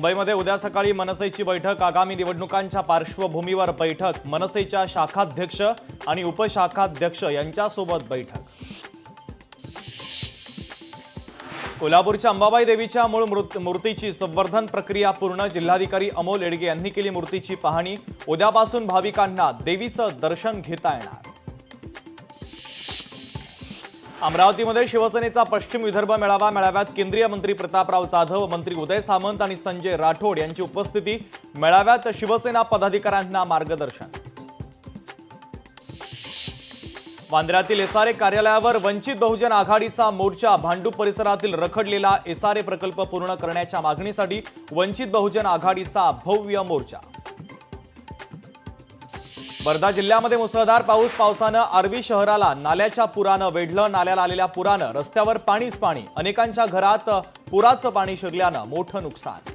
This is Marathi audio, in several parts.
मुंबईमध्ये उद्या सकाळी मनसेची बैठक। आगामी निवडणुकांच्या पार्श्वभूमीवर बैठक। मनसेच्या शाखाध्यक्ष आणि उपशाखाध्यक्ष यांच्यासोबत बैठक। कोल्हापूरच्या अंबाबाई देवीच्या मूळ मूर्तीची संवर्धन प्रक्रिया पूर्ण। जिल्हाधिकारी अमोल येडगे यांनी केली मूर्तीची पाहणी। उद्यापासून भाविकांना देवीचं दर्शन घेता येणार। अमरावतीमध्ये शिवसेनेचा पश्चिम विदर्भ मेळावा। मेळाव्यात केंद्रीय मंत्री प्रतापराव जाधव, मंत्री उदय सामंत आणि संजय राठोड यांची उपस्थिती। मेळाव्यात शिवसेना पदाधिकाऱ्यांना मार्गदर्शन। वांद्र्यातील एसआरए कार्यालयावर वंचित बहुजन आघाडीचा मोर्चा। भांडूप परिसरातील रखडलेला एसआरए प्रकल्प पूर्ण करण्याच्या मागणीसाठी वंचित बहुजन आघाडीचा भव्य मोर्चा। वर्धा जिल्ह्यामध्ये मुसळधार पावसानं आर्वी शहराला नाल्याच्या पुरानं वेढलं। नाल्याला आलेल्या पुरानं रस्त्यावर पाणीच पाणी। अनेकांच्या घरात पुराचं पाणी शिरल्यानं मोठं नुकसान।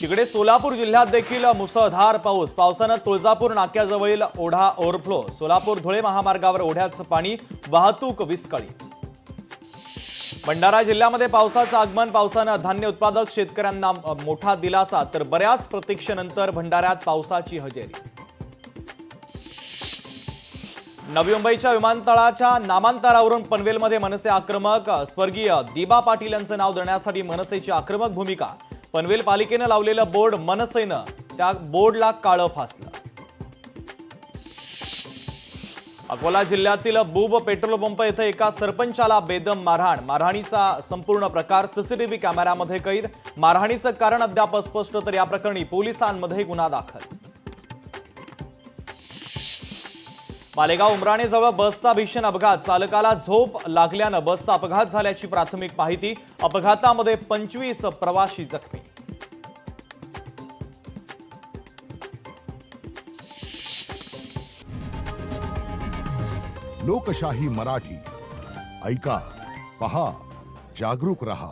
तिकडे सोलापूर जिल्ह्यात देखील मुसळधार पावसानं तुळजापूर नाक्याजवळील ओढा ओव्हरफ्लो। सोलापूर धुळे महामार्गावर ओढ्याचं पाणी, वाहतूक विस्कळीत। भंडारा जिल्ह्यामध्ये पावसाचं आगमन। पावसानं धान्य उत्पादक शेतकऱ्यांना मोठा दिलासा, तर बऱ्याच प्रतीक्षेनंतर भंडाऱ्यात पावसाची हजेरी। नवी मुंबईच्या विमानतळाच्या नामांतरावरून पनवेलमध्ये मनसे आक्रमक। स्वर्गीय दिबा पाटील यांचं नाव देण्यासाठी मनसेची आक्रमक भूमिका। पनवेल पालिकेनं लावलेलं बोर्ड मनसेनं त्या बोर्डला काळं फासलं। अकोला जिल्ह्यातील बुब पेट्रोल पंप येथे एका सरपंचाला बेदम मारहाण। मारहाणीचा संपूर्ण प्रकार सीसीटीव्ही कॅमेऱ्यामध्ये कैद। मारहाणीचं कारण अद्याप अस्पष्ट, तर या प्रकरणी पोलिसांमध्ये गुन्हा दाखल। मालेगाव उमराणेजवळ बसचा भीषण अपघात। चालकाला झोप लागल्यानं बसचा अपघात झाल्याची प्राथमिक माहिती। अपघातामध्ये 25 प्रवासी जखमी। लोकशाही मराठी ऐका, पहा, जागरूक रहा।